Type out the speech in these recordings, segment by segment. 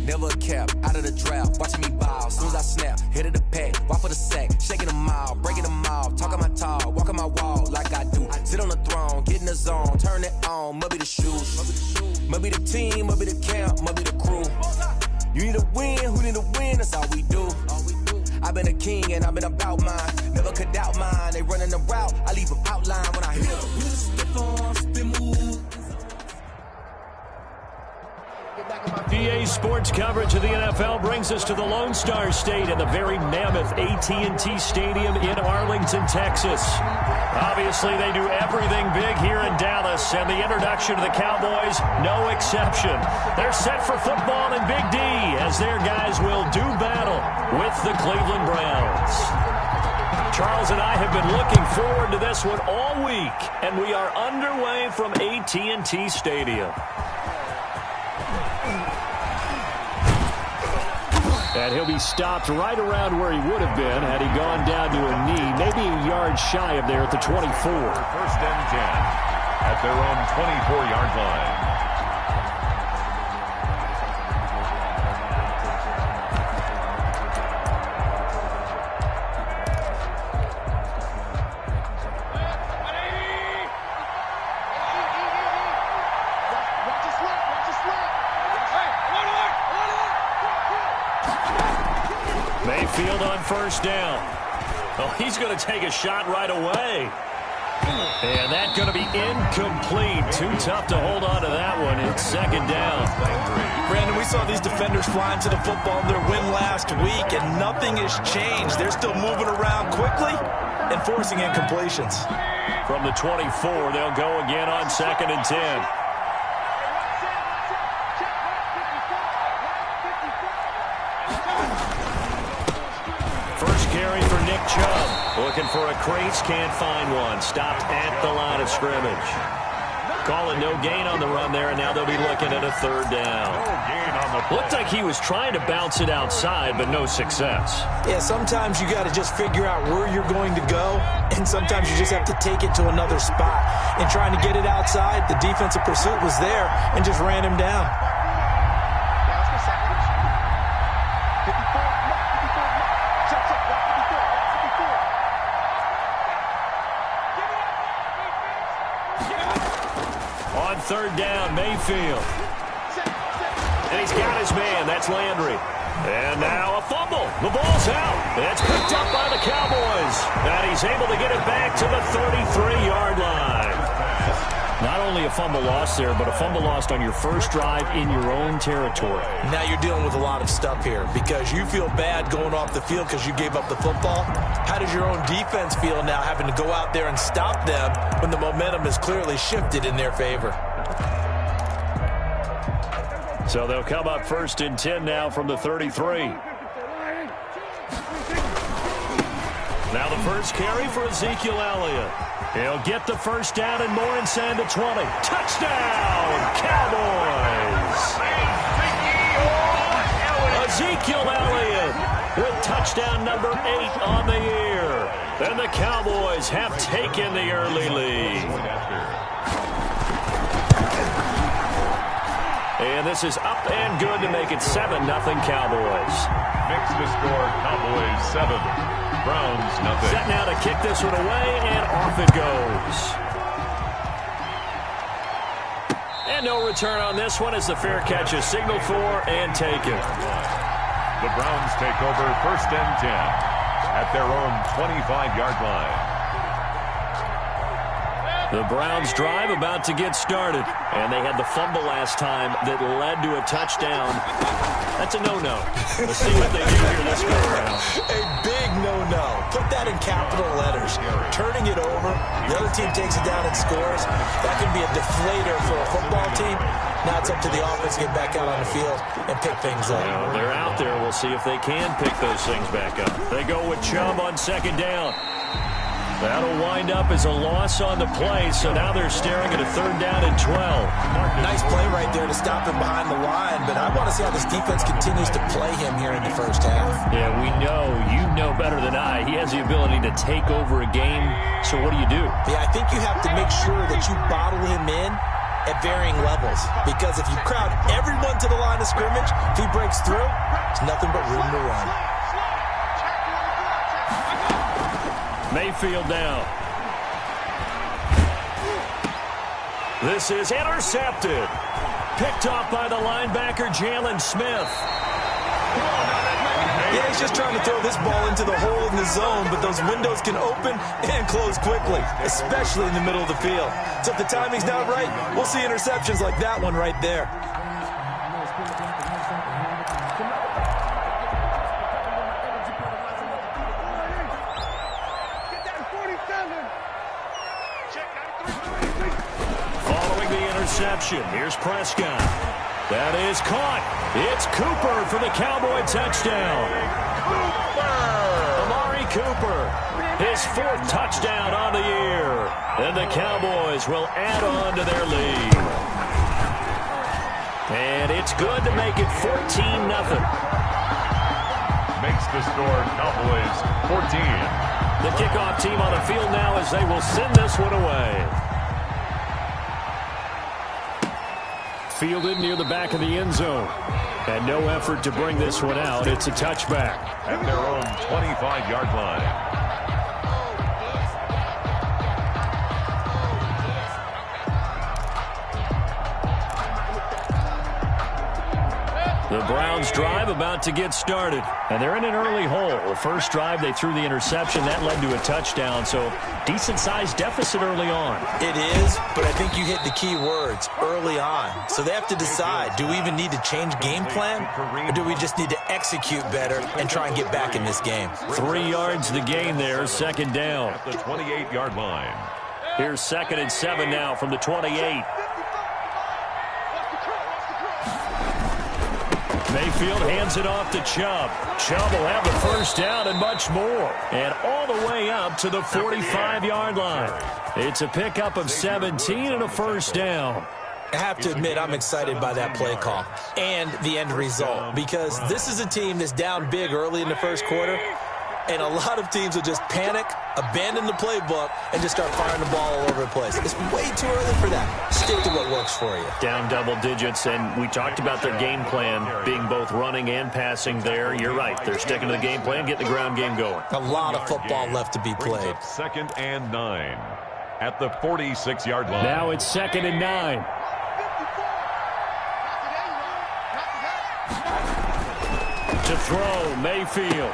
never a cap, out of the draft, watching me ball. Soon as I snap, hit of the pack, walk for the sack, shaking them all, breaking them all, talking my tall, walking my wall like I do. Sit on the throne, get in the zone, turn it on, must be the shoes, must be the team, must be the camp, must be the crew. You need a win, who need a win, that's all we do. I've been a king and I've been about mine, never could doubt mine. They running the route, I leave them outline when I hit them. EA Sports coverage of the NFL brings us to the Lone Star State and the very mammoth AT&T Stadium in Arlington, Texas. Obviously, they do everything big here in Dallas, and the introduction to the Cowboys, no exception. They're set for football in Big D as their guys will do battle with the Cleveland Browns. Charles and I have been looking forward to this one all week, and we are underway from AT&T Stadium. And he'll be stopped right around where he would have been had he gone down to a knee, maybe a yard shy of there at the 24. First and 10 at their own 24-yard line. Mayfield on first down. Oh, he's going to take a shot right away. And that's going to be incomplete. Too tough to hold on to that one. It's second down. Brandon, we saw these defenders flying to the football in their win last week, and nothing has changed. They're still moving around quickly and forcing incompletions. From the 24, they'll go again on second and 10. Carry for Nick Chubb. Looking for a crease, can't find one. Stopped at the line of scrimmage. Call it no gain on the run there, and now they'll be looking at a third down. No gain on the play. Looked like he was trying to bounce it outside, but no success. Yeah, sometimes you got to just figure out where you're going to go, and sometimes you just have to take it to another spot. And trying to get it outside, the defensive pursuit was there and just ran him down. Third down, Mayfield. And he's got his man. That's Landry. And now a fumble. The ball's out. It's picked up by the Cowboys. And he's able to get it back to the 33-yard line. Not only a fumble lost there, but a fumble lost on your first drive in your own territory. Now you're dealing with a lot of stuff here because you feel bad going off the field because you gave up the football. How does your own defense feel now having to go out there and stop them when the momentum is clearly shifted in their favor? So they'll come up first and 10 now from the 33. Now the first carry for Ezekiel Elliott. He'll get the first down and more inside the 20. Touchdown, Cowboys! Ezekiel Elliott with touchdown number 8 on the year. And the Cowboys have taken the early lead. And this is up and good to make it 7-0 Cowboys. Makes the score Cowboys 7, Browns nothing. Set now to kick this one away, and off it goes. And no return on this one as the fair catch is signaled for and taken. The Browns take over first and 10 at their own 25-yard line. The Browns drive about to get started, and they had the fumble last time that led to a touchdown. That's a no-no. Let's see what they do here this go around. A big no-no. Put that in capital letters. Turning it over, the other team takes it down and scores. That can be a deflator for a football team. Now it's up to the offense to get back out on the field and pick things up. Well, they're out there. We'll see if they can pick those things back up. They go with Chubb on second down. That'll wind up as a loss on the play, so now they're staring at a third down and 12. Nice play right there to stop him behind the line, but I want to see how this defense continues to play him here in the first half. Yeah, we know. You know better than I. He has the ability to take over a game, so what do? Yeah, I think you have to make sure that you bottle him in at varying levels. Because if you crowd everyone to the line of scrimmage, if he breaks through, there's nothing but room to run. Mayfield now. This is intercepted. Picked off by the linebacker, Jalen Smith. Yeah, he's just trying to throw this ball into the hole in the zone, but those windows can open and close quickly, especially in the middle of the field. So if the timing's not right, we'll see interceptions like that one right there. Following the interception, here's Prescott. That is caught. It's Cooper for the Cowboy touchdown. Amari Cooper, his 4th touchdown on the year. And the Cowboys will add on to their lead. And it's good to make it 14-0. Makes the score Cowboys 14. The kickoff team on the field now as they will send this one away. Fielded near the back of the end zone. And no effort to bring this one out. It's a touchback. At their own 25-yard line. The Browns drive about to get started. And they're in an early hole. The first drive, they threw the interception. That led to a touchdown. So decent-sized deficit early on. It is, but I think you hit the key words, early on. So they have to decide, do we even need to change game plan? Or do we just need to execute better and try and get back in this game? 3 yards the gain there, second down. At the 28-yard line. Here's 2nd and 7 now from the 28. Mayfield hands it off to Chubb. Chubb will have the first down and much more. And all the way up to the 45-yard line. It's a pickup of 17 and a first down. I have to admit, I'm excited by that play call and the end result. Because this is a team that's down big early in the first quarter. And a lot of teams will just panic, abandon the playbook, and just start firing the ball all over the place. It's way too early for that. Stick to what works for you. Down double digits, and we talked about their game plan being both running and passing there. You're right. They're sticking to the game plan, getting the ground game going. A lot of football left to be played. 2nd and 9 at the 46-yard line. Now it's 2nd and 9. To throw, Mayfield.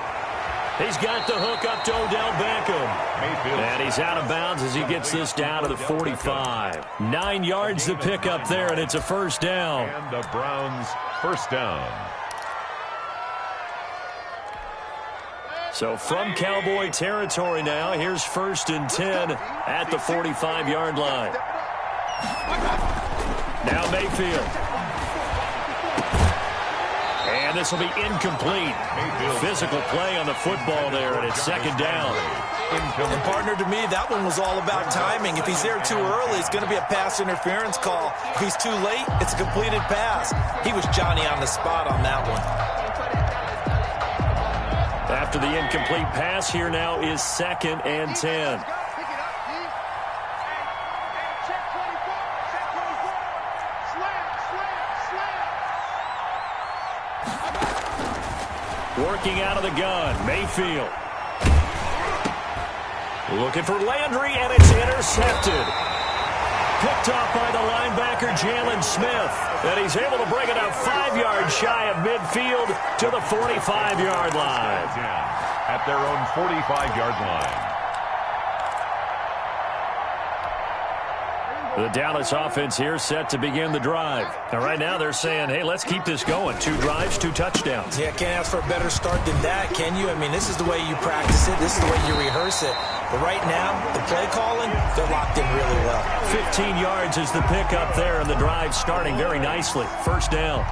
He's got the hook up to Odell Beckham. Mayfield. And he's out of bounds as he gets this down to the 45. 9 yards to pick up there, and it's a first down. And the Browns first down. So from Cowboy territory now, here's 1st and 10 at the 45-yard line. Now Mayfield. And this will be incomplete. Physical play on the football there, and it's 2nd down. And partner, to me, that one was all about timing. If he's there too early, it's going to be a pass interference call. If he's too late, it's a completed pass. He was Johnny on the spot on that one. After the incomplete pass, here now is 2nd and 10. Working out of the gun, Mayfield. Looking for Landry, and it's intercepted. Picked off by the linebacker, Jalen Smith. And he's able to bring it up 5 yards shy of midfield to the 45-yard line. At their own 45-yard line. The Dallas offense here set to begin the drive. And right now they're saying, hey, let's keep this going. 2 drives, 2 touchdowns. Yeah, can't ask for a better start than that, can you? I mean, this is the way you practice it. This is the way you rehearse it. But right now, the play calling, they're locked in really well. 15 yards is the pickup there, and the drive starting very nicely. First down.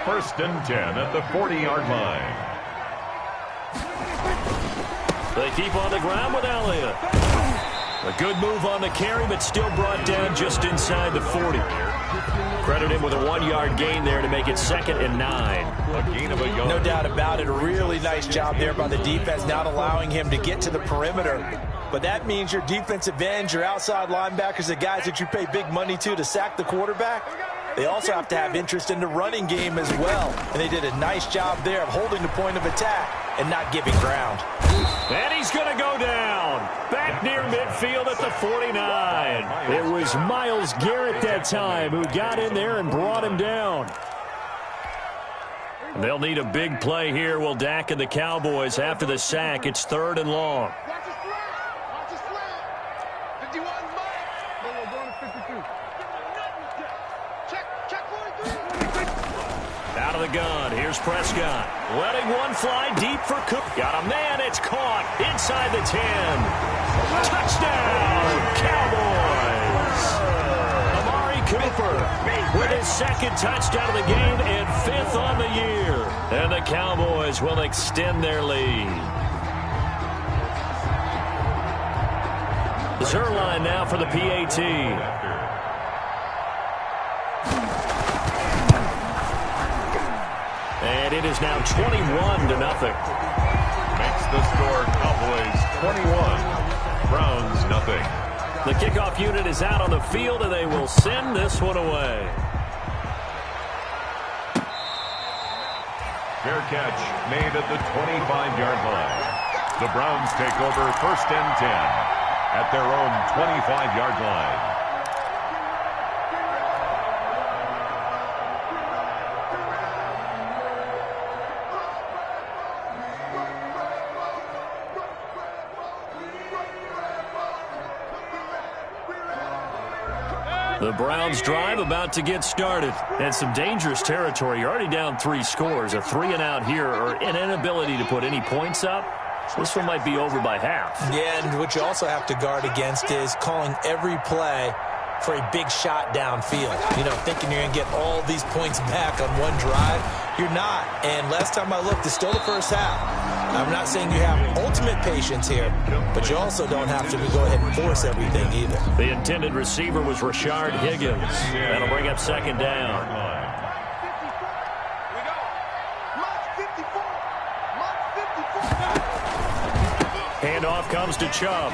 1st and 10 at the 40-yard line. They keep on the ground with Elliott. A good move on the carry, but still brought down just inside the 40. Credit him with a 1-yard gain there to make it 2nd and 9. A gain of a yard. No doubt about it. A really nice job there by the defense, not allowing him to get to the perimeter. but that means your defensive ends, your outside linebackers, the guys that you pay big money to sack the quarterback, they also have to have interest in the running game as well. And they did a nice job there of holding the point of attack and not giving ground. And he's going to go down. Back near midfield at the 49. It was Myles Garrett that time who got in there and brought him down. They'll need a big play here. Will Dak and the Cowboys after the sack. It's 3rd and long. Out of the gun. Here's Prescott. Letting one fly deep for Cook. Got a man. It's caught inside the 10. Touchdown, Cowboys. Amari Cooper with his 2nd touchdown of the game and 5th on the year. And the Cowboys will extend their lead. Zerline now for the PAT. And it is now 21-0. Makes the score Cowboys 21, Browns nothing. The kickoff unit is out on the field, and they will send this one away. Fair catch made at the 25-yard line. The Browns take over 1st and 10 at their own 25-yard line. The Browns drive about to get started. And some dangerous territory. You're already down 3 scores. A 3-and-out here or an inability to put any points up. This one might be over by half. Yeah, and what you also have to guard against is calling every play for a big shot downfield. You know, thinking you're going to get all these points back on one drive. You're not. And last time I looked, it's still the first half. I'm not saying you have ultimate patience here, but you also don't have to go ahead and force everything either. The intended receiver was Rashard Higgins. That'll bring up 2nd down. Handoff comes to Chubb.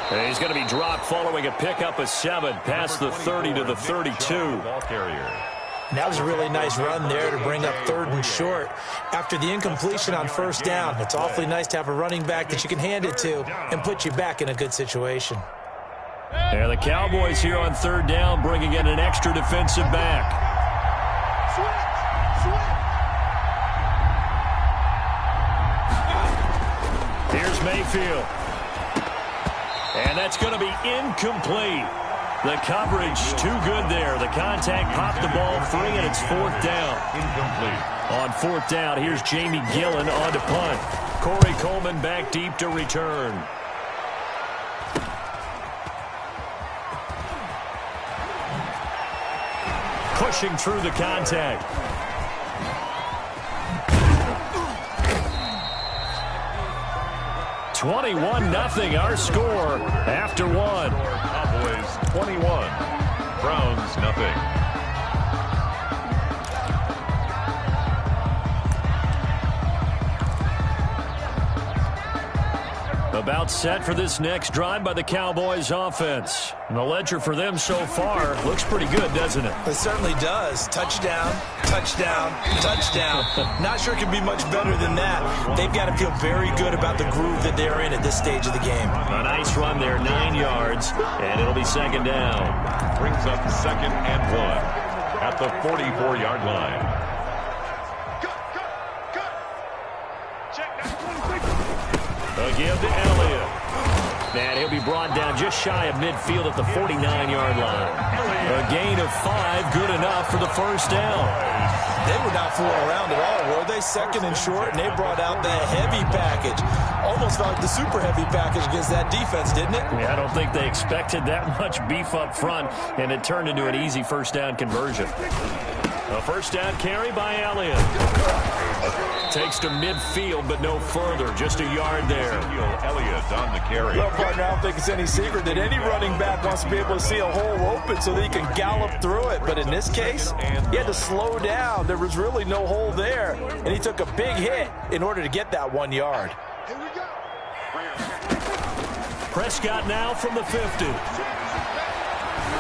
And he's going to be dropped following a pickup of 7 past the 30 to the 32. Ball carrier. That was a really nice run there to bring up 3rd and short. After the incompletion on 1st down, it's awfully nice to have a running back that you can hand it to and put you back in a good situation. And the Cowboys here on 3rd down bringing in an extra defensive back. Here's Mayfield. And that's going to be incomplete. The coverage too good there. The contact popped the ball free, and it's 4th down. Incomplete. On 4th down, here's Jamie Gillen on to punt. Corey Coleman back deep to return. Pushing through the contact. $21-0 our score after 1. Cowboys 21, Browns nothing. About set for this next drive by the Cowboys offense. And the ledger for them so far looks pretty good, doesn't it? It certainly does. Touchdown, touchdown, touchdown. Not sure it can be much better than that. They've got to feel very good about the groove that they're in at this stage of the game. A nice run there, 9 yards, and it'll be 2nd down. Brings up 2nd and 1 at the 44-yard line. A give to Elliott. And he'll be brought down just shy of midfield at the 49-yard line. A gain of 5, good enough for the 1st down. They were not fooling around at all, were they? 2nd and short, and they brought out the heavy package. Almost felt like the super heavy package against that defense, didn't it? Yeah, I don't think they expected that much beef up front, and it turned into an easy 1st down conversion. A 1st down carry by Elliott. Takes to midfield, but no further. Just a yard there. Elliott on the carry. Well, partner, I don't think it's any secret that any running back wants to be able to see a hole open so that he can gallop through it. But in this case, he had to slow down. There was really no hole there, and he took a big hit in order to get that 1 yard. Prescott now from the 50.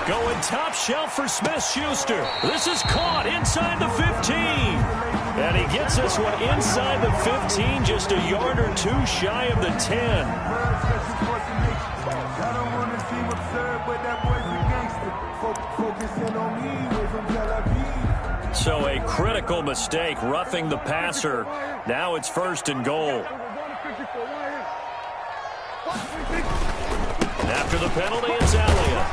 Going top shelf for Smith-Schuster. This is caught inside the 15. And he gets this one inside the 15, just a yard or two shy of the 10. So a critical mistake, roughing the passer. Now it's 1st and goal. After the penalty, it's Elliott.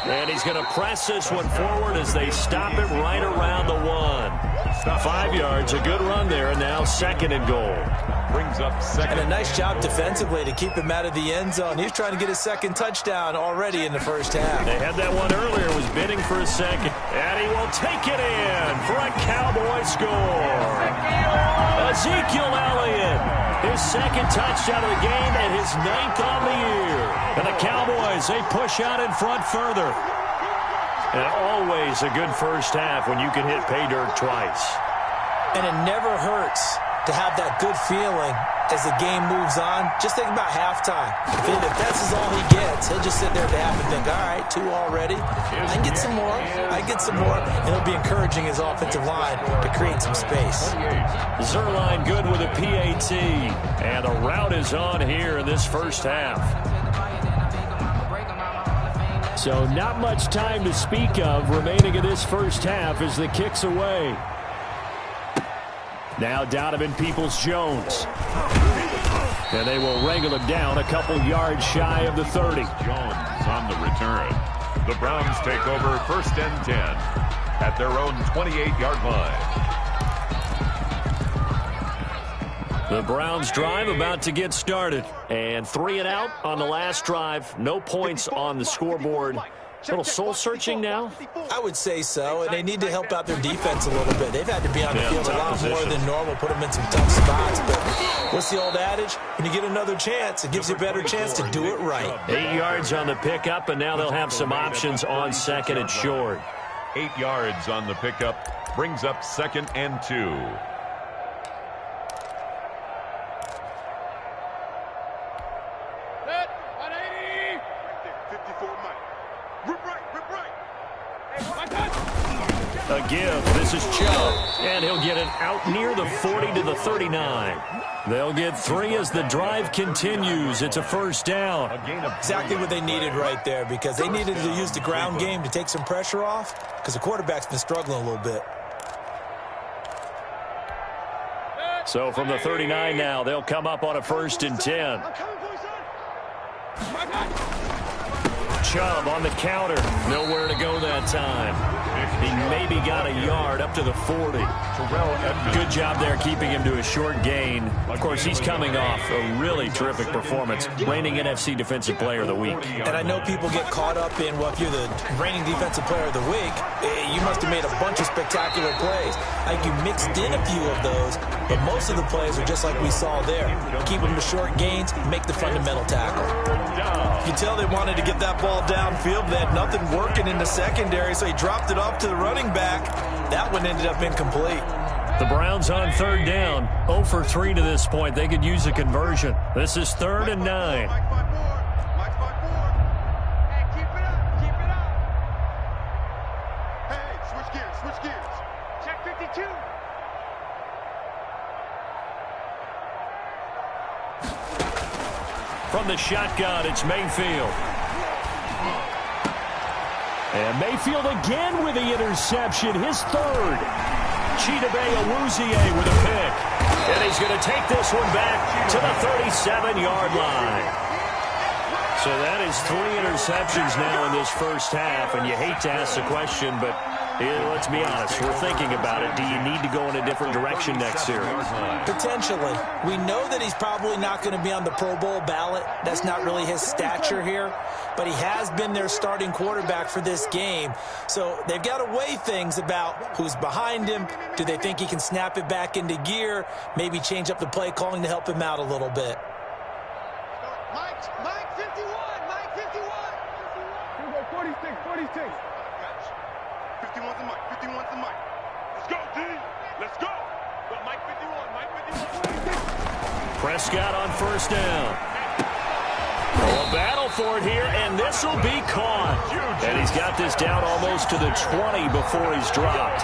And he's going to press this one forward as they stop it right around the 1. 5 yards, a good run there, and now 2nd and goal. Brings up 2nd. And a nice job defensively to keep him out of the end zone. He's trying to get his 2nd touchdown already in the first half. They had that one earlier, was bidding for a 2nd. And he will take it in for a Cowboy score. Ezekiel Elliott, his 2nd touchdown of the game and his 9th on the year. And the Cowboys, they push out in front further. And always a good first half when you can hit pay dirt twice. And it never hurts to have that good feeling as the game moves on. Just think about halftime. If that's all he gets, he'll just sit there at the half and think, all right, 2 already. I get some more. I get some more. And he'll be encouraging his offensive line to create some space. Zerline good with a PAT. And the route is on here in this first half. So not much time to speak of remaining in this first half as the kick's away. Now Donovan Peoples-Jones. And they will wrangle him down a couple yards shy of the 30. Jones on the return. The Browns take over 1st and 10 at their own 28-yard line. The Browns drive about to get started. And 3 and out on the last drive. No points on the scoreboard. A little soul-searching now? I would say so, and they need to help out their defense a little bit. They've had to be on the field a lot more than normal, put them in some tough spots. But what's the old adage? When you get another chance, it gives you a better chance to do it right. 8 yards on the pickup, and now they'll have some options on 2nd and short. 8 yards on the pickup. Brings up 2nd and 2. A give. This is Chubb. And he'll get it out near the 40 to the 39. They'll get 3 as the drive continues. It's a 1st down. Exactly what they needed right there, because they needed to use the ground game to take some pressure off, because the quarterback's been struggling a little bit. So from the 39 now, they'll come up on a 1st and 10. Chubb on the counter. Nowhere to go that time. He maybe got a yard up to the 40. Good job there keeping him to a short gain. Of course, he's coming off a really terrific performance. Reigning NFC Defensive Player of the Week. And I know people get caught up in, well, if you're the reigning Defensive Player of the Week, you must have made a bunch of spectacular plays. I think you mixed in a few of those, but most of the plays are just like we saw there. Keep them to short gains, make the fundamental tackle. You can tell they wanted to get that ball downfield. They had nothing working in the secondary, so he dropped it off to the running back. That one ended up incomplete. The Browns on 3rd down. 0 for 3 to this point. They could use a conversion. This is 3rd and 9. From the shotgun, it's Mayfield. And Mayfield again with the interception, his 3rd. Chidobe Awuzie with a pick. And he's going to take this one back to the 37-yard line. So that is 3 interceptions now in this first half. And you hate to ask the question, but let's be honest. We're thinking about it. Do you need to go in a different direction next year? Potentially. We know that he's probably not going to be on the Pro Bowl ballot. That's not really his stature here. But he has been their starting quarterback for this game. So they've got to weigh things about who's behind him. Do they think he can snap it back into gear? Maybe change up the play calling to help him out a little bit. Mike 51. Mike 51. Here we go, 46, 46. 51's the Mike. 51's the Mike. Let's go, D. Let's go. But Mike 51. Mike 51. Prescott on 1st down. A battle for it here, and this will be caught. And he's got this down almost to the 20 before he's dropped.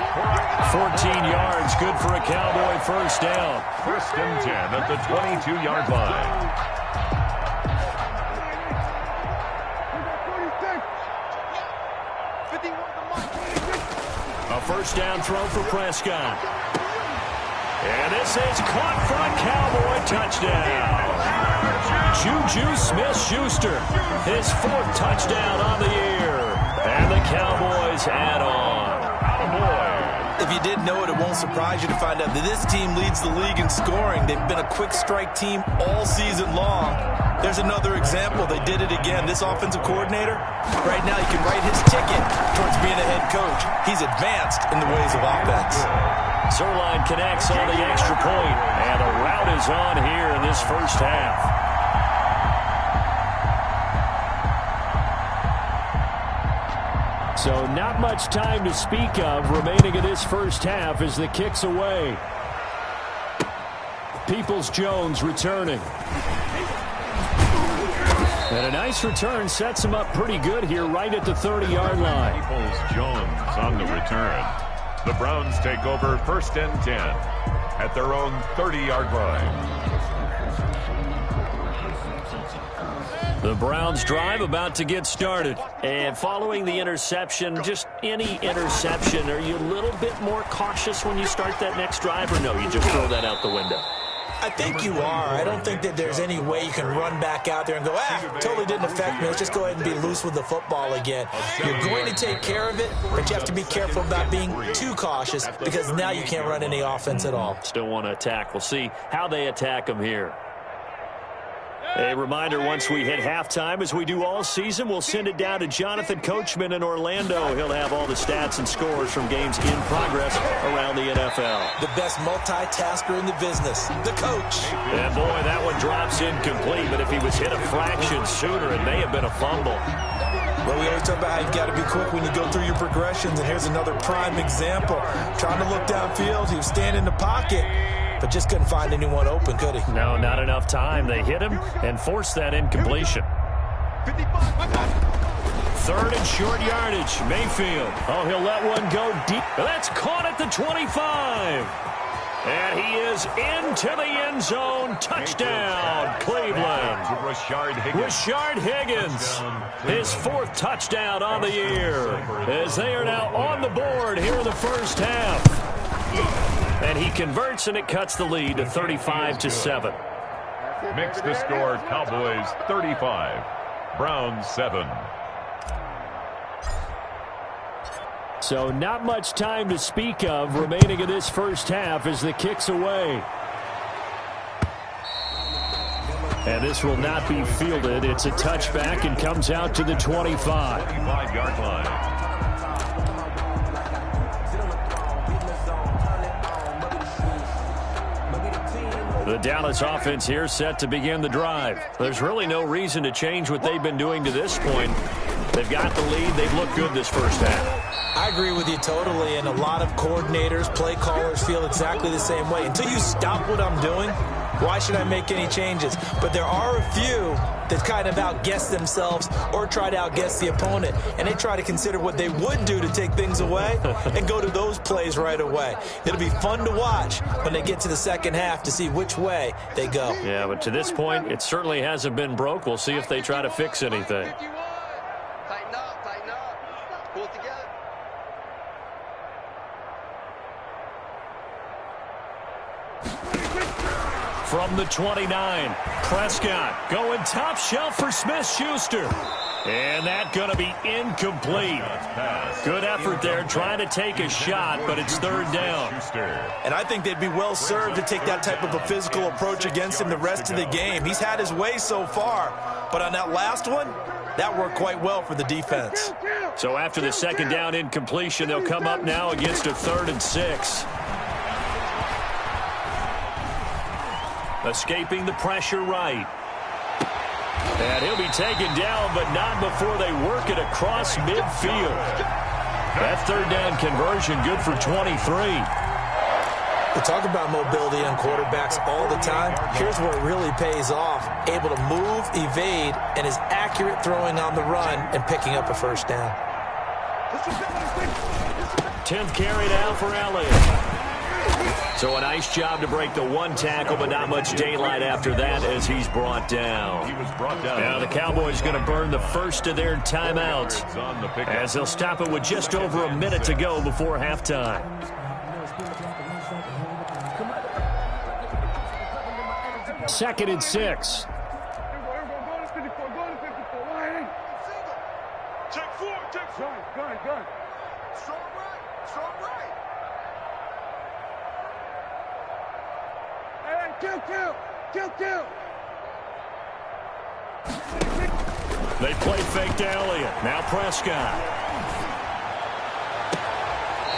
14 yards, good for a Cowboy first down. 1st and 10 at the 22-yard line. A first down throw for Prescott. And this is caught for a Cowboy touchdown. Juju Smith-Schuster, his 4th touchdown on the year. And the Cowboys add on. If you didn't know it, it won't surprise you to find out that this team leads the league in scoring. They've been a quick strike team all season long. There's another example. They did it again. This offensive coordinator, right now he can write his ticket towards being a head coach. He's advanced in the ways of offense. Zerline connects on the extra point, and a rout is on here in this first half. So not much time to speak of remaining in this first half as the kick's away. Peoples-Jones returning. And a nice return sets him up pretty good here right at the 30-yard line. Peoples-Jones on the return. The Browns take over 1st and 10 at their own 30-yard line. The Browns drive about to get started. And following the interception, just any interception, are you a little bit more cautious when you start that next drive, or no, you just throw that out the window? I think you are. I don't think that there's any way you can run back out there and go, totally didn't affect me. Let's just go ahead and be loose with the football again. You're going to take care of it, but you have to be careful about being too cautious because now you can't run any offense at all. Still want to attack. We'll see how they attack them here. A reminder, once we hit halftime, as we do all season, we'll send it down to Jonathan Coachman in Orlando. He'll have all the stats and scores from games in progress around the NFL. The best multitasker in the business, the coach. And boy, that one drops incomplete, but if he was hit a fraction sooner, it may have been a fumble. Well, we always talk about how you've got to be quick when you go through your progressions, and here's another prime example. Trying to look downfield, he was standing in the pocket, but just couldn't find anyone open, could he? No, not enough time. They hit him and forced that incompletion. 3rd and short yardage. Mayfield. Oh, he'll let one go deep. That's caught at the 25. And he is into the end zone. Touchdown, Cleveland. Rashard Higgins. His 4th touchdown on the year. As they are now on the board here in the first half. And he converts, and it cuts the lead to 35-7. Makes the score Cowboys 35, Browns 7. So not much time to speak of remaining in this first half as the kick's away. And this will not be fielded. It's a touchback and comes out to the 25. 25-yard line. The Dallas offense here set to begin the drive. There's really no reason to change what they've been doing to this point. They've got the lead. They've looked good this first half. I agree with you totally, and a lot of coordinators, play callers feel exactly the same way. Until you stop what I'm doing, why should I make any changes? But there are a few that kind of outguess themselves or try to outguess the opponent, and they try to consider what they would do to take things away and go to those plays right away. It'll be fun to watch when they get to the second half to see which way they go. Yeah, but to this point, it certainly hasn't been broke. We'll see if they try to fix anything. Tighten up, pull it together. From the 29, Prescott going top shelf for Smith-Schuster. And that's going to be incomplete. Good effort there trying to take a shot, but it's 3rd down. And I think they'd be well served to take that type of a physical approach against him the rest of the game. He's had his way so far, but on that last one, that worked quite well for the defense. So after the 2nd down incompletion, they'll come up now against a 3rd and 6. Escaping the pressure right. And he'll be taken down, but not before they work it across midfield. That 3rd down conversion good for 23. We talk about mobility on quarterbacks all the time. Here's where it really pays off. Able to move, evade, and is accurate throwing on the run and picking up a first down. 10th carry now for Elliott. So a nice job to break the one tackle, but not much daylight after that as he's brought down. He was brought down. Now the Cowboys going to burn the first of their timeouts as they'll stop it with just over a minute to go before halftime. Second and 6. Check 4, check 4. Gun. Strong right. Hey, kill. They play fake to Elliott. Now Prescott.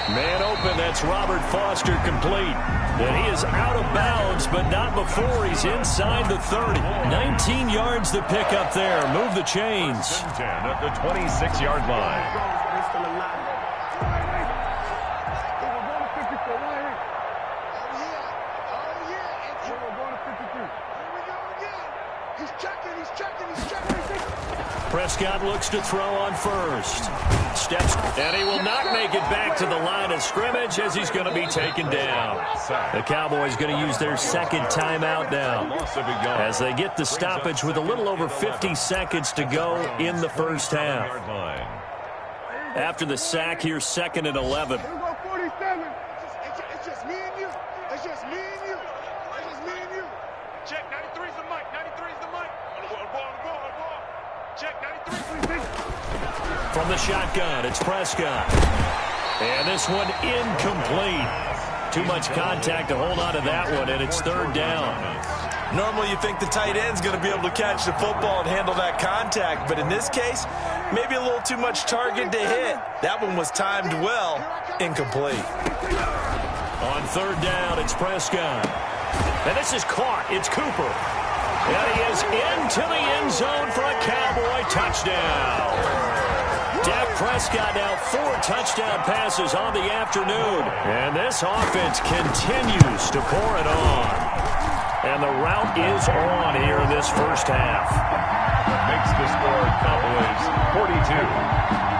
Man open, that's Robert Foster complete. And he is out of bounds, but not before he's inside the 30. 19 yards to pick up there. Move the chains. 10 at the 26-yard line. Prescott looks to throw on first. Steps, and he will not make it back to the line of scrimmage as he's going to be taken down. The Cowboys going to use their second timeout now as they get the stoppage with a little over 50 seconds to go in the first half. After the sack, here's 2nd and 11. It's just me and you. Check, 93's the mic. Check, 93. From the shotgun, it's Prescott. And this one incomplete. Too much contact to hold on to that one, and it's 3rd down. Normally you think the tight end's going to be able to catch the football and handle that contact, but in this case, maybe a little too much target to hit. That one was timed well, incomplete. On 3rd down, it's Prescott. And this is caught. It's Cooper. And he is into the end zone for a Cowboy touchdown. Dak Prescott now 4 touchdown passes on the afternoon. And this offense continues to pour it on. And the route is on here in this first half. Makes the score Cowboys 42.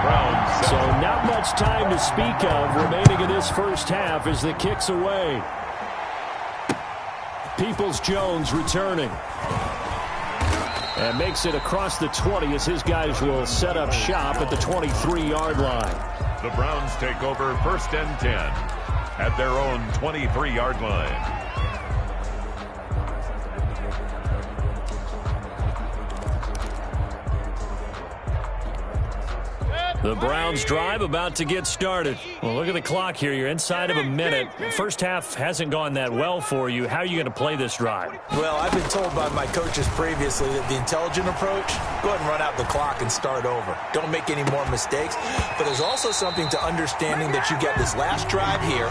Browns 7. So not much time to speak of remaining in this first half as the kick's away. Peoples-Jones returning. And makes it across the 20 as his guys will set up shop at the 23-yard line. The Browns take over 1st and 10 at their own 23-yard line. The Browns drive about to get started. Well, look at the clock here. You're inside of a minute. First half hasn't gone that well for you. How are you going to play this drive? Well, I've been told by my coaches previously that the intelligent approach, go ahead and run out the clock and start over. Don't make any more mistakes. But there's also something to understanding that you get this last drive here.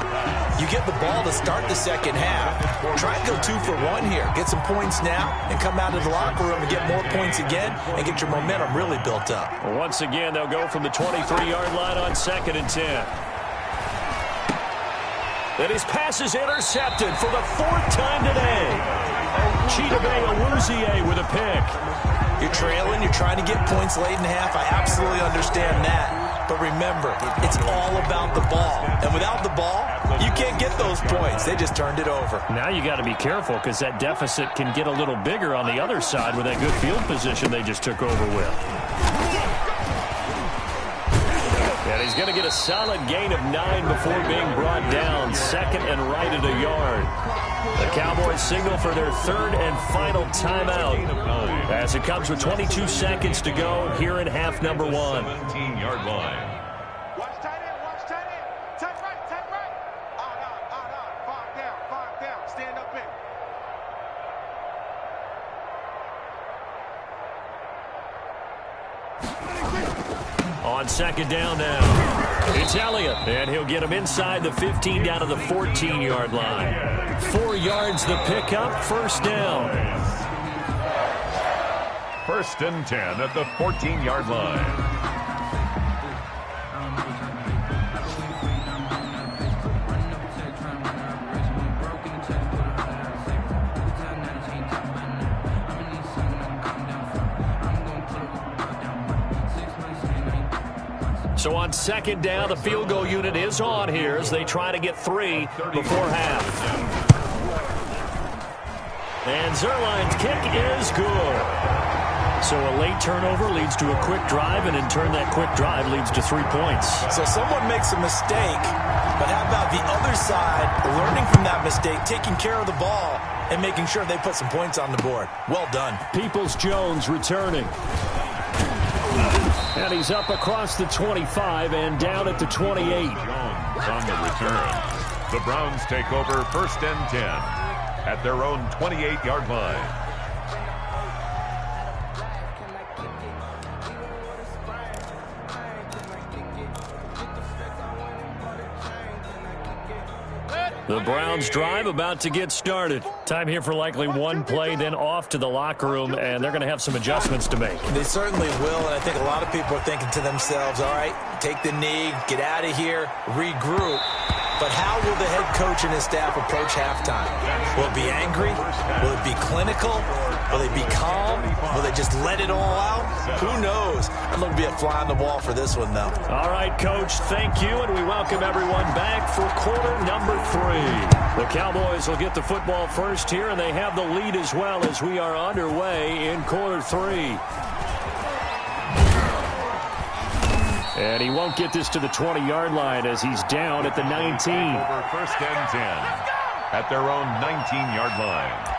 You get the ball to start the second half. Try and go 2 for 1 here. Get some points now and come out of the locker room and get more points again and get your momentum really built up. Well, once again, they'll go from the 23-yard line on 2nd and 10. And his pass is intercepted for the 4th time today. Chidobe Awuzie with a pick. You're trailing, you're trying to get points late in half. I absolutely understand that. But remember, it's all about the ball. And without the ball, you can't get those points. They just turned it over. Now you got to be careful because that deficit can get a little bigger on the other side with that good field position they just took over with. And he's going to get a solid gain of 9 before being brought down. 2nd and right at a yard. The Cowboys signal for their 3rd and final timeout as it comes with 22 seconds to go here in half number 1. 17-yard line. Watch tight end. Tight right. Five down. Stand up in. On 2nd down now, it's Elliott, and he'll get him inside the 15 down to the 14-yard line. 4 yards the pickup, 1st down. 1st and 10 at the 14-yard line. So on second down, the field goal unit is on here as they try to get 3 before half. And Zerline's kick is good. So a late turnover leads to a quick drive, and in turn that quick drive leads to 3 points. So someone makes a mistake, but how about the other side learning from that mistake, taking care of the ball, and making sure they put some points on the board. Well done. Peoples-Jones returning. And he's up across the 25 and down at the 28. Jones on the return. The Browns take over 1st and 10 at their own 28-yard line. The Browns drive about to get started. Time here for likely one play, then off to the locker room, and they're going to have some adjustments to make. They certainly will, and I think a lot of people are thinking to themselves, all right, take the knee, get out of here, regroup. But how will the head coach and his staff approach halftime? Will it be angry? Will it be clinical? Will they be calm? Will they just let it all out? Who knows? I'd love to be a fly on the wall for this one, though. All right, Coach, thank you, and we welcome everyone back for quarter number 3. The Cowboys will get the football first here, and they have the lead as well as we are underway in quarter 3. And he won't get this to the 20-yard line as he's down at the 19. Over 1st and 10 at their own 19-yard line.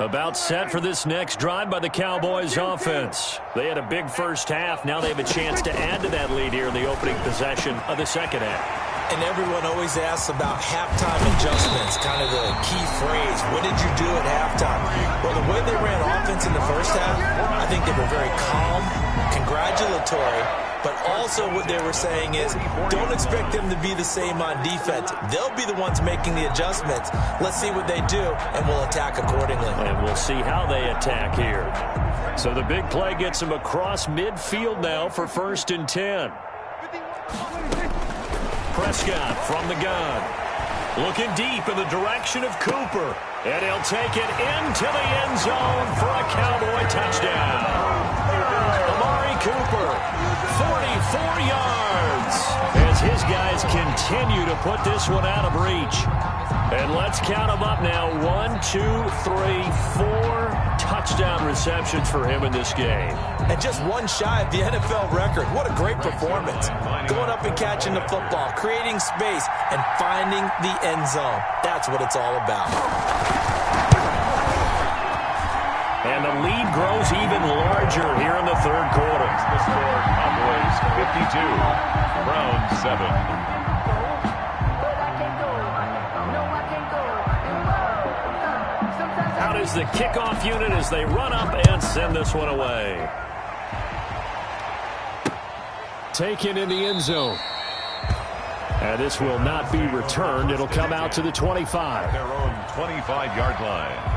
About set for this next drive by the Cowboys offense. They had a big first half. Now they have a chance to add to that lead here in the opening possession of the second half. And everyone always asks about halftime adjustments, kind of the key phrase. What did you do at halftime? Well, the way they ran offense in the first half, I think they were very calm, congratulatory, but also what they were saying is don't expect them to be the same on defense. They'll be the ones making the adjustments. Let's see what they do, and we'll attack accordingly. And we'll see how they attack here. So the big play gets them across midfield now for 1st and 10. Prescott from the gun. Looking deep in the direction of Cooper. And he'll take it into the end zone for a Cowboy touchdown. Amari Cooper, 44 yards. As his guys continue to put this one out of reach. And let's count them up now. 1, 2, 3, 4 touchdown receptions for him in this game. And just one shy of the NFL record. What a great performance. Going up and catching the football, creating space, and finding the end zone. That's what it's all about. And the lead grows even larger here in the third quarter. The score, Cowboys 52, Browns 7. Out is the kickoff unit as they run up and send this one away. Taken in the end zone. And this will not be returned. It'll come out to the 25. Their own 25-yard line.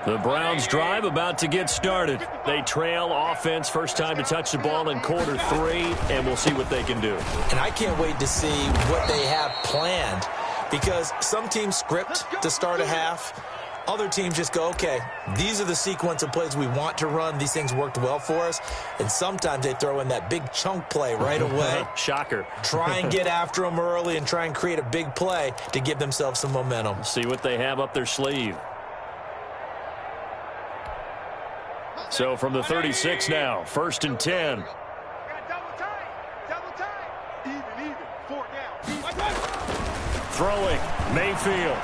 The Browns drive about to get started. They trail offense first time to touch the ball in quarter 3, and we'll see what they can do. And I can't wait to see what they have planned because some teams script to start a half. Other teams just go, okay, these are the sequence of plays we want to run. These things worked well for us. And sometimes they throw in that big chunk play right away. Shocker. Try and get after them early and try and create a big play to give themselves some momentum. See what they have up their sleeve. So from the 36 now, 1st and 10. Even, 4 down. Throwing, Mayfield.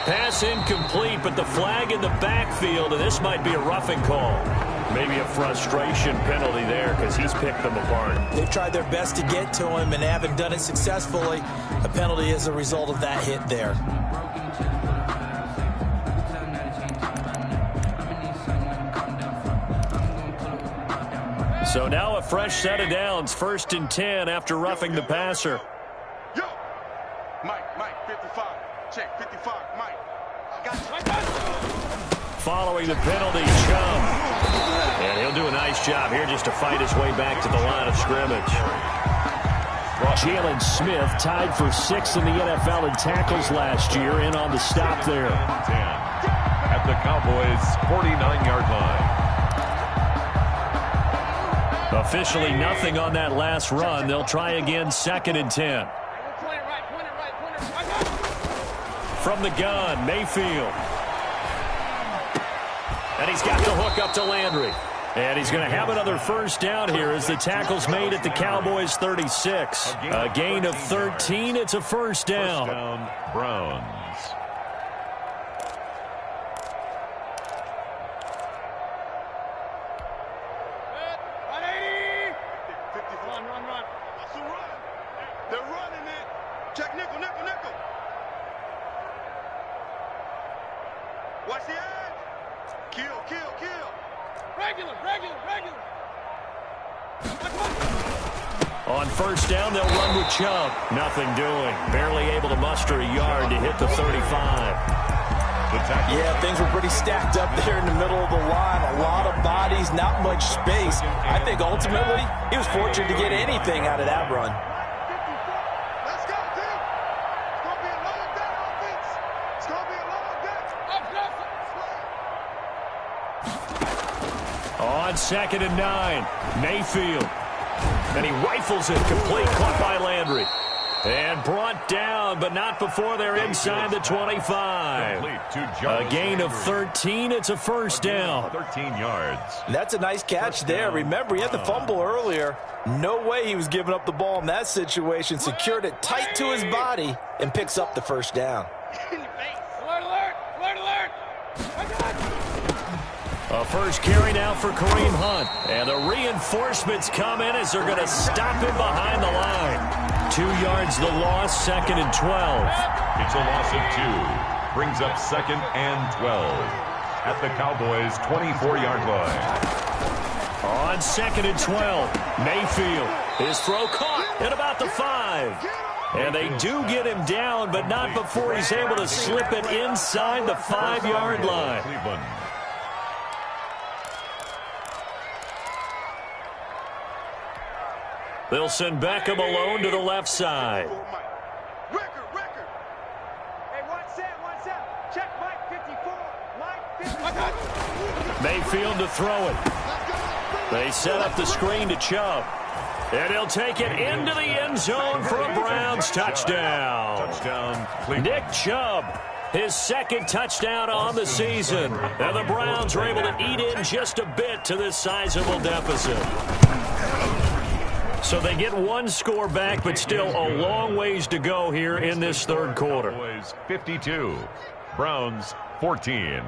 Pass incomplete, but the flag in the backfield, and this might be a roughing call. Maybe a frustration penalty there because he's picked them apart. They've tried their best to get to him and haven't done it successfully. A penalty is a result of that hit there. So now a fresh set of downs, 1st and 10 after roughing the passer. Yo, Mike, 55. Check, 55, Mike. Got Following the penalty, Chubb. And he'll do a nice job here just to fight his way back to the line of scrimmage. Jalen Smith tied for 6th in the NFL in tackles last year, in on the stop there. 10 at the Cowboys' 49-yard line. Officially nothing on that last run. They'll try again, 2nd and 10. From the gun, Mayfield. And he's got the hook up to Landry. And he's going to have another first down here as the tackle's made at the Cowboys' 36. A gain of 13. It's a first down. First down, Browns. Run. That's a run. They're running it. Check nickel. Watch the edge. Kill. Regular. On first down, they'll run with Chubb. Nothing doing. Barely able to muster a yard to hit the 35. Yeah, things were pretty stacked up there in the middle of the line. A lot of bodies, not much space. I think ultimately he was fortunate to get anything out of that run. Let's go, team. It's going to be a long day, offense. It's going to be a long day. On 2nd and 9, Mayfield. And he rifles it complete, caught by Landry. And brought down, but not before they're inside the 25. A gain of 13. It's a first down. 13 yards. That's a nice catch there. Remember, he had the fumble earlier. No way he was giving up the ball in that situation. Secured it tight to his body and picks up the first down. Alert! A first carry now for Kareem Hunt. And the reinforcements come in as they're going to stop him behind the line. 2 yards the loss, 2nd and 12. It's a loss of 2. Brings up 2nd and 12 at the Cowboys' 24-yard line. On 2nd and 12, Mayfield. His throw caught at about the 5. And they do get him down, but not before he's able to slip it inside the 5-yard line. Cleveland. They'll send Beckham alone to the left side. Record. Hey, watch out. Check Mike 54. Mike 54. Mayfield to throw it. They set up the screen to Chubb. And he'll take it into the end zone for a Browns touchdown. Nick Chubb, his 2nd touchdown on the season. And the Browns are able to eat in just a bit to this sizable deficit. So they get 1 score back, but still a long ways to go here in this 3rd quarter. Cowboys 52, Browns 14.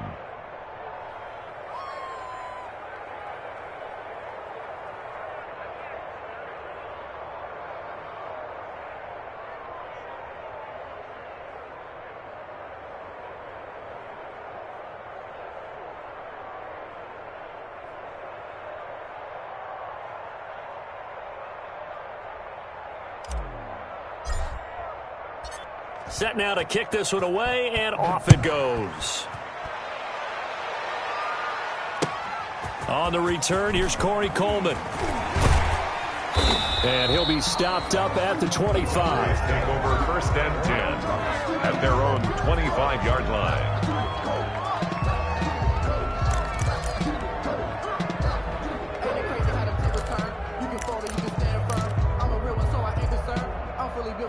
Set now to kick this one away, and off it goes. On the return, here's Corey Coleman. And he'll be stopped up at the 25. Take over 1st and 10 at their own 25-yard line.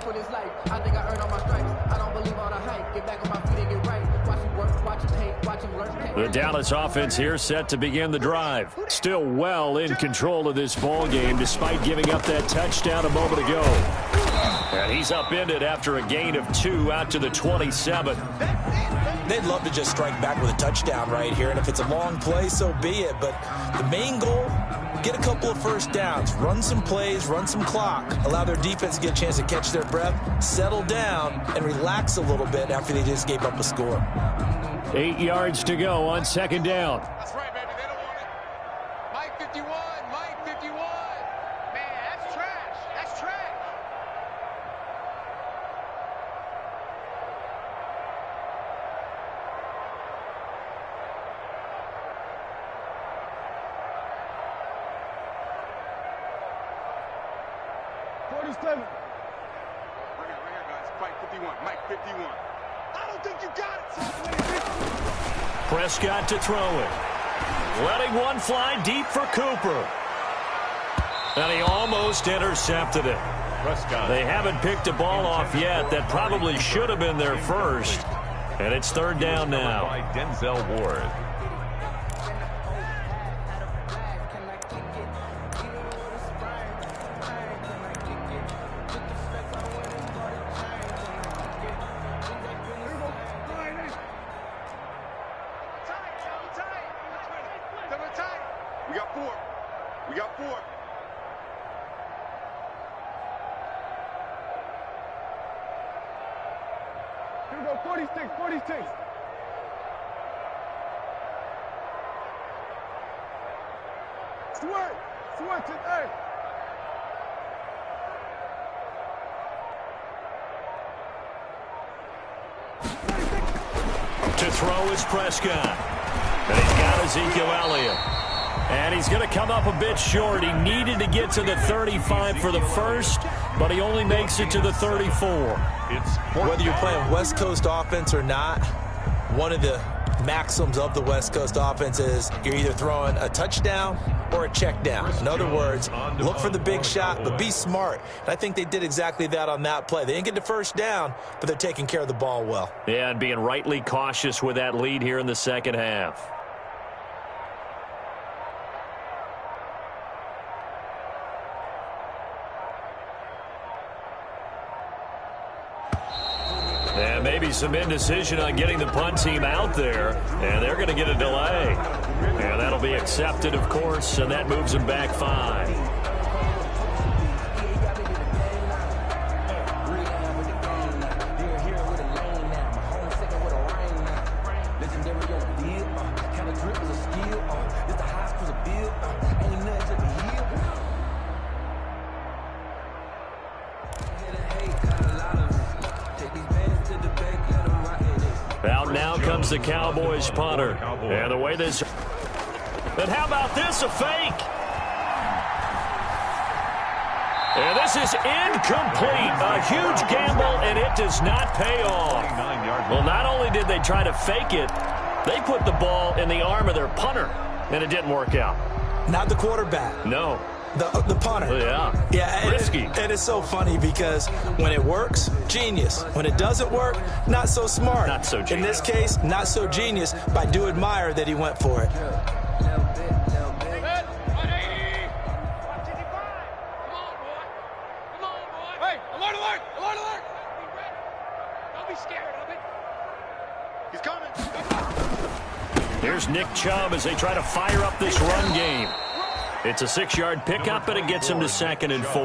For this life, I think I earned all my stripes. I don't believe all the hype. Get back on my feet and get right. Watch him work, watch him hate, watch him learn. The Dallas offense here set to begin the drive. Still well in control of this ball game despite giving up that touchdown a moment ago. And he's upended after a gain of 2 out to the 27. they'd love to just strike back with a touchdown right here. And if it's a long play, so be it. But the main goal, get a couple of first downs, run some plays, run some clock, allow their defense to get a chance to catch their breath, settle down, and relax a little bit after they just gave up a score. 8 yards to go on second down. That's right, baby. They don't want it. Mike 51. Mike 51. Man, that's trash. That's trash. Right here, guys. Mike 51. Mike 51. I don't think you got it. Prescott to throw it. Letting one fly deep for Cooper. And he almost intercepted it. Prescott. They haven't picked a ball off yet. That probably should have been their first. And it's third down now. By Denzel Ward. We got four. We got four. Here we go, 46, 46. Switch it, hey. To throw is Prescott. And he's got Ezekiel Elliott. And he's going to come up a bit short. He needed to get to the 35 for the first, but he only makes it to the 34. Whether you're playing West Coast offense or not, one of the maxims of the West Coast offense is you're either throwing a touchdown or a check down. In other words, look for the big shot, but be smart. And I think they did exactly that on that play. They didn't get the first down, but they're taking care of the ball well. Yeah, and being rightly cautious with that lead here in the second half. And maybe some indecision on getting the punt team out there, and they're going to get a delay. And that'll be accepted, of course, and that moves them back 5. Out now comes the Cowboys punter. And the way this... And how about this, a fake? And this is incomplete. A huge gamble, and it does not pay off. Well, not only did they try to fake it, they put the ball in the arm of their punter, and it didn't work out. Not the quarterback. No. The punter. Yeah. Risky. And it's so funny because when it works, genius. When it doesn't work, not so smart. Not so genius. In this case, not so genius, but I do admire that he went for it. Hey, alert, alert, alert, alert. Don't be scared of it. He's coming. Here's Nick Chubb as they try to fire up this run game. It's a 6-yard pickup, and it gets him to 2nd and 4.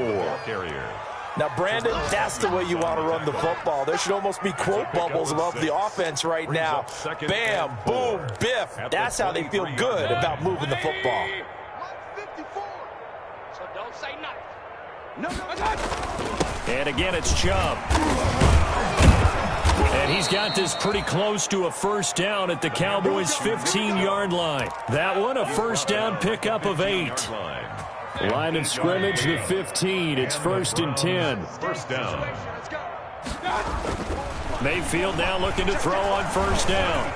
Now, Brandon, that's the way you want to run the football. There should almost be quote bubbles above the offense right now. Bam, boom, biff. That's how they feel good about moving the football. So don't say nothing. No. And again, it's Chubb. And he's got this pretty close to a first down at the Cowboys' 15-yard line. That one, a first down pickup of 8. Line of scrimmage, the 15. It's 1st and 10. First down. Mayfield now looking to throw on first down.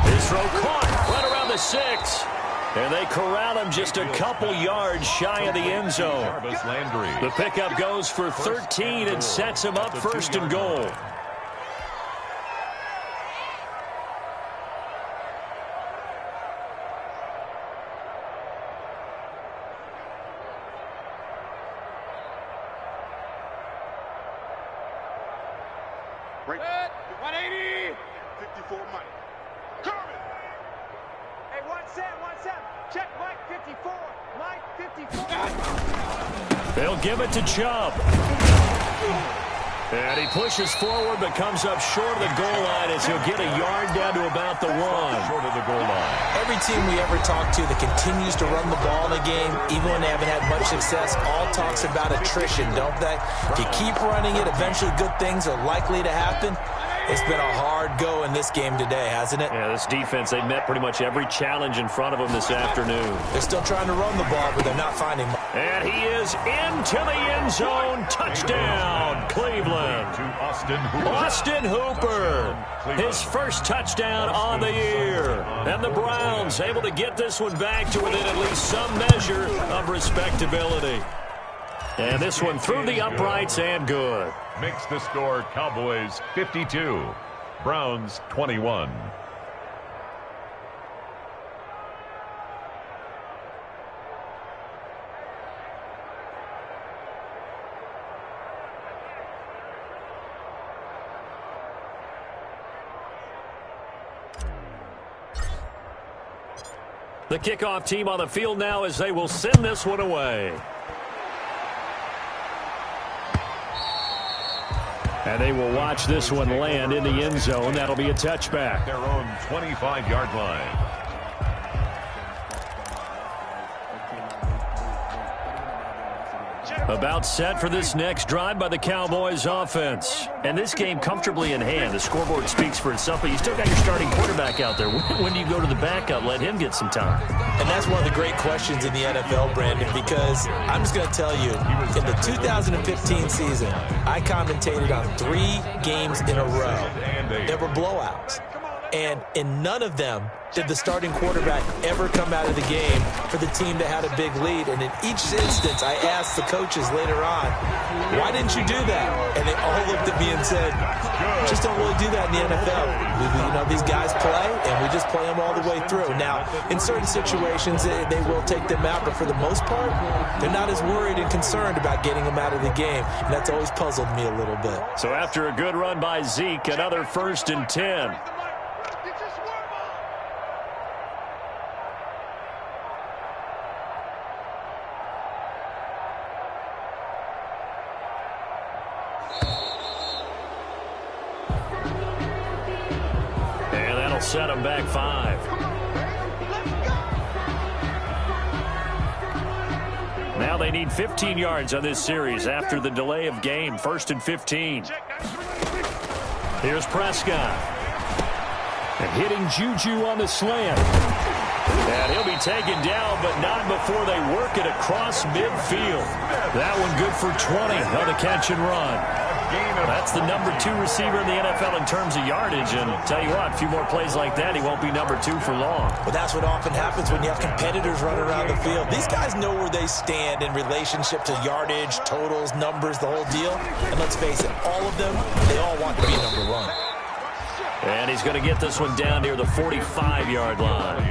His throw caught right around the 6. And they corral him just a couple yards shy of the end zone. The pickup goes for 13 and sets him up 1st and goal. Right. 180. 54 Mike. Coming. Hey, 1-7. Check Mike 54. Mike 54. They'll give it to Chubb. And he pushes forward but comes up short of the goal line as he'll get a yard down to about the 1. Short of the goal line. Every team we ever talk to that continues to run the ball in a game, even when they haven't had much success, all talks about attrition, don't they? If you keep running it, eventually good things are likely to happen. It's been a hard go in this game today, hasn't it? Yeah, this defense, they've met pretty much every challenge in front of them this afternoon. They're still trying to run the ball, but they're not finding much. And he is into the end zone. Touchdown, Cleveland. To Austin Hooper. His first touchdown on the year. And the Browns able to get this one back to within at least some measure of respectability. And this one through the uprights and good. Makes the score Cowboys 52, Browns 21. The kickoff team on the field now as they will send this one away. And they will watch this one land in the end zone. That'll be a touchback. Their own 25-yard line. About set for this next drive by the Cowboys offense. And this game comfortably in hand. The scoreboard speaks for itself, but you still got your starting quarterback out there. When do you go to the backup? Let him get some time. And that's one of the great questions in the NFL, Brandon, because I'm just going to tell you, in the 2015 season, I commentated on 3 games in a row. There were blowouts. And in none of them did the starting quarterback ever come out of the game for the team that had a big lead. And in each instance, I asked the coaches later on, why didn't you do that? And they all looked at me and said, just don't really do that in the NFL. You know, these guys play, and we just play them all the way through. Now, in certain situations, they will take them out, but for the most part, they're not as worried and concerned about getting them out of the game. And that's always puzzled me a little bit. So after a good run by Zeke, another 1st and 10. Set them back 5. Now they need 15 yards on this series after the delay of game. 1st and 15. Here's Prescott. And hitting Juju on the slant. And he'll be taken down, but not before they work it across midfield. That one good for 20 on the catch and run. That's the number 2 receiver in the NFL in terms of yardage. And tell you what, a few more plays like that, he won't be number 2 for long. But that's what often happens when you have competitors running around the field. These guys know where they stand in relationship to yardage, totals, numbers, the whole deal. And let's face it, all of them, they all want to be number 1. And he's going to get this one down near the 45-yard line.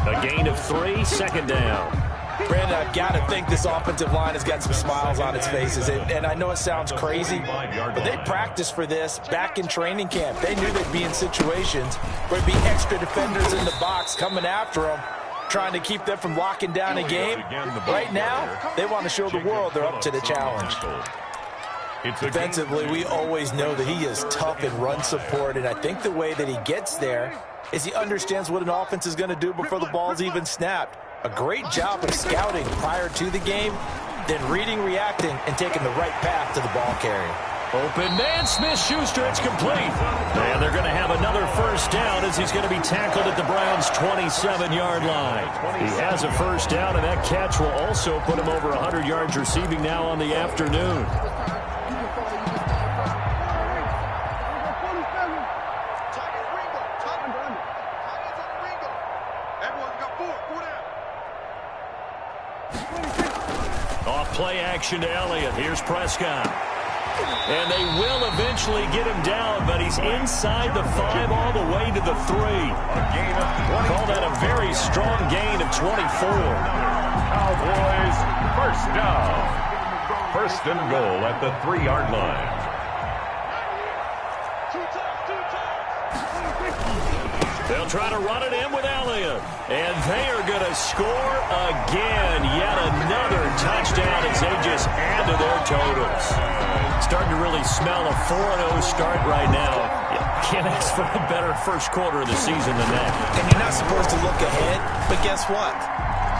A gain of 3, 2nd down. Brandon, I've got to think this offensive line has got some smiles on its faces. And I know it sounds crazy, but they practiced for this back in training camp. They knew they'd be in situations where there'd be extra defenders in the box coming after them, trying to keep them from locking down a game. Right now, they want to show the world they're up to the challenge. Defensively, we always know that he is tough in run support, and I think the way that he gets there is he understands what an offense is going to do before the ball's even snapped. A great job of scouting prior to the game, then reading, reacting, and taking the right path to the ball carrier. Open man, Smith-Schuster, it's complete. And they're going to have another 1st down as he's going to be tackled at the Browns' 27-yard line. He has a 1st down, and that catch will also put him over 100 yards receiving now on the afternoon. Play action to Elliott. Here's Prescott. And they will eventually get him down, but he's inside the 5 all the way to the 3. Call that a very strong gain of 24. Cowboys 1st down. 1st and goal at the 3-yard line. They'll try to run it in with Elliott. And they are going to score again. Yet another touchdown as they just add to their totals. Starting to really smell a 4-0 start right now. Can't ask for a better first quarter of the season than that. And you're not supposed to look ahead, but guess what?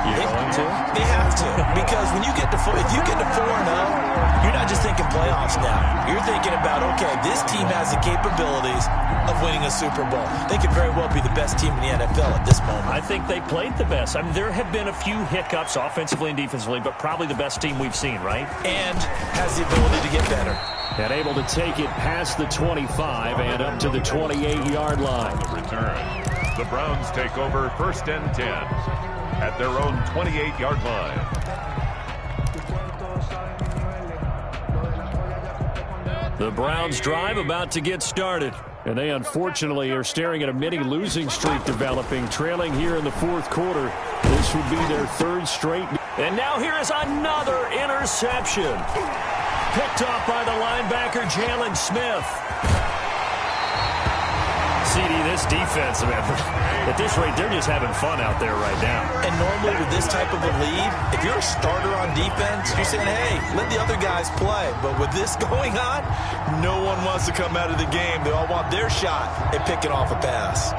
You're going to? They have to. Because when you get to if you get to 4-0, you're not just thinking playoffs now. You're thinking about, okay, this team has the capabilities of winning a Super Bowl. They could very well be the best team in the NFL at this moment. I think they played the best. I mean, there have been a few hiccups offensively and defensively, but probably the best team we've seen, right? And has the ability to get better. And able to take it past the 25 and up to the 28-yard line. The return. The Browns take over 1st and 10 at their own 28-yard line. The Browns drive about to get started. And they unfortunately are staring at a mini losing streak developing, trailing here in the fourth quarter. This would be their third straight. And now here is another interception. Picked off by the linebacker, Jalen Smith. CD, this defense, man, at this rate, they're just having fun out there right now. And normally with this type of a lead, if you're a starter on defense, you're saying, hey, let the other guys play. But with this going on, no one wants to come out of the game. They all want their shot at picking off a pass.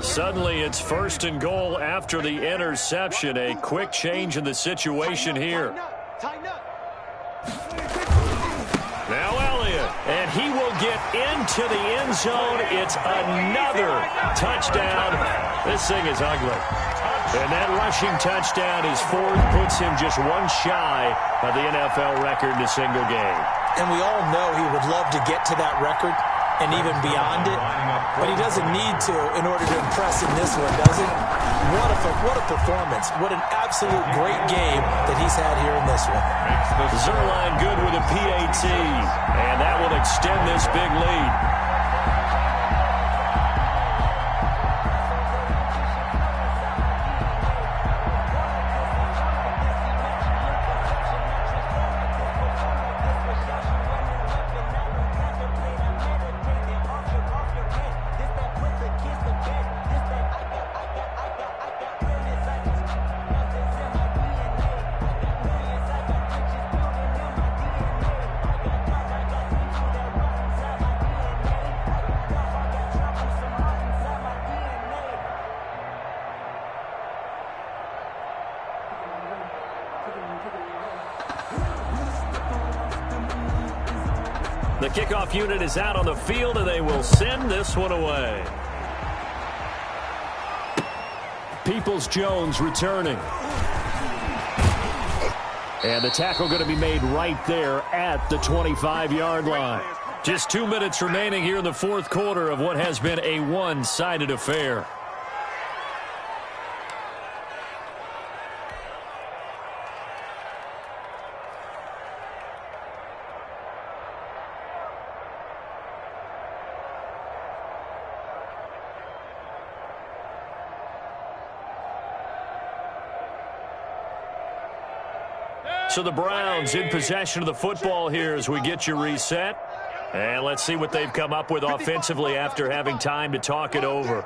Suddenly, it's 1st and goal after the interception. A quick change in the situation here. Now Elliott, and he will get into the end zone. It's another touchdown. This thing is ugly. And that rushing touchdown is fourth, puts him just one shy of the NFL record in a single game. And we all know he would love to get to that record and even beyond it, but he doesn't need to in order to impress in this one, does he? What a performance. What an absolute great game that he's had here in this one. Zerline good with a PAT, and that will extend this big lead. The kickoff unit is out on the field, and they will send this one away. Peoples-Jones returning. And the tackle going to be made right there at the 25-yard line. Just 2 minutes remaining here in the fourth quarter of what has been a one-sided affair. So the Browns in possession of the football here as we get you reset. And let's see what they've come up with offensively after having time to talk it over.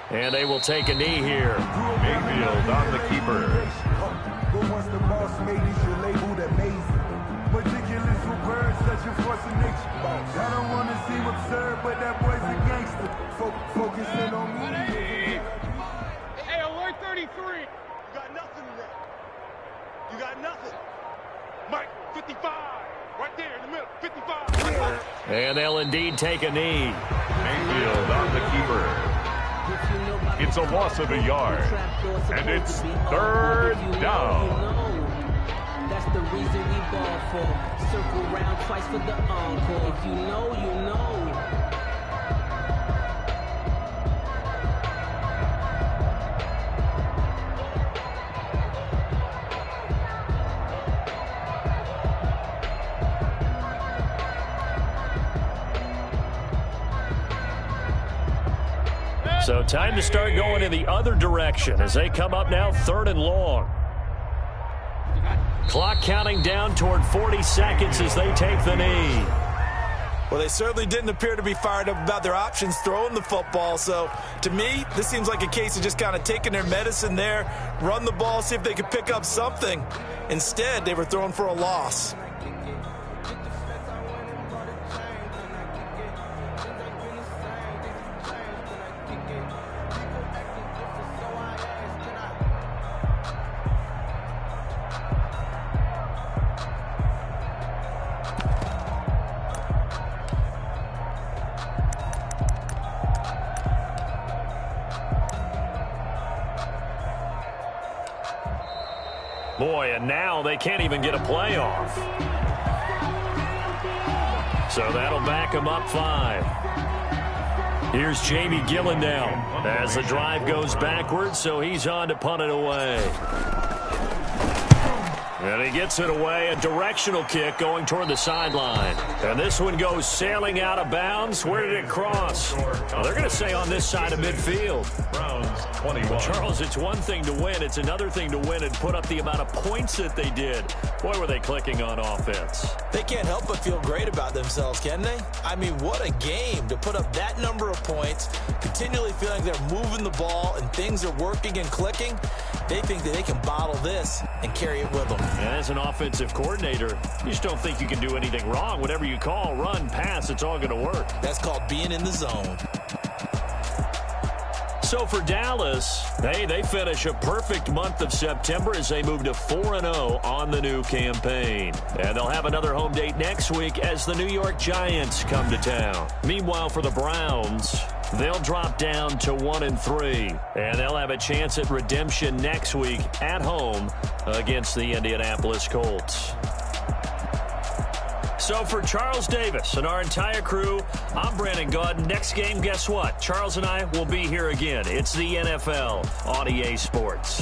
And they will take a knee here. Mayfield on the keeper. But once the boss made it, you're labeled amazing. Meticulous with words, such a force of nature. I don't want to seem absurd, but that boy's a gangster. Focusing on me. Hey, alert 33. You got nothing today. You got nothing. Mike, 55. Right there in the middle. 55. And they'll indeed take a knee. Mayfield on the keeper. It's a loss of a yard. And it's third down. That's the reason we ball for. Circle round twice for the encore. If you know, you know. So time to start going in the other direction as they come up now 3rd and long. Clock counting down toward 40 seconds as they take the knee. Well, they certainly didn't appear to be fired up about their options throwing the football. So, to me, this seems like a case of just kind of taking their medicine there, run the ball, see if they could pick up something. Instead, they were throwing for a loss. Boy, and now they can't even get a play off. So that'll back them up 5. Here's Jamie Gillen now as the drive goes backwards, so he's on to punt it away. And he gets it away, a directional kick going toward the sideline. And this one goes sailing out of bounds. Where did it cross? Well, they're going to say on this side of midfield. Browns 21. Charles, it's one thing to win. It's another thing to win and put up the amount of points that they did. Boy, were they clicking on offense. They can't help but feel great about themselves, can they? I mean, what a game to put up that number of points, continually feeling they're moving the ball and things are working and clicking. They think that they can bottle this and carry it with them. And as an offensive coordinator, you just don't think you can do anything wrong. Whatever you call, run, pass, it's all going to work. That's called being in the zone. So for Dallas, they finish a perfect month of September as they move to 4-0 on the new campaign. And they'll have another home date next week as the New York Giants come to town. Meanwhile, for the Browns, they'll drop down to 1-3. And they'll have a chance at redemption next week at home against the Indianapolis Colts. So for Charles Davis and our entire crew, I'm Brandon Gaudin. Next game, guess what? Charles and I will be here again. It's the NFL on EA Sports.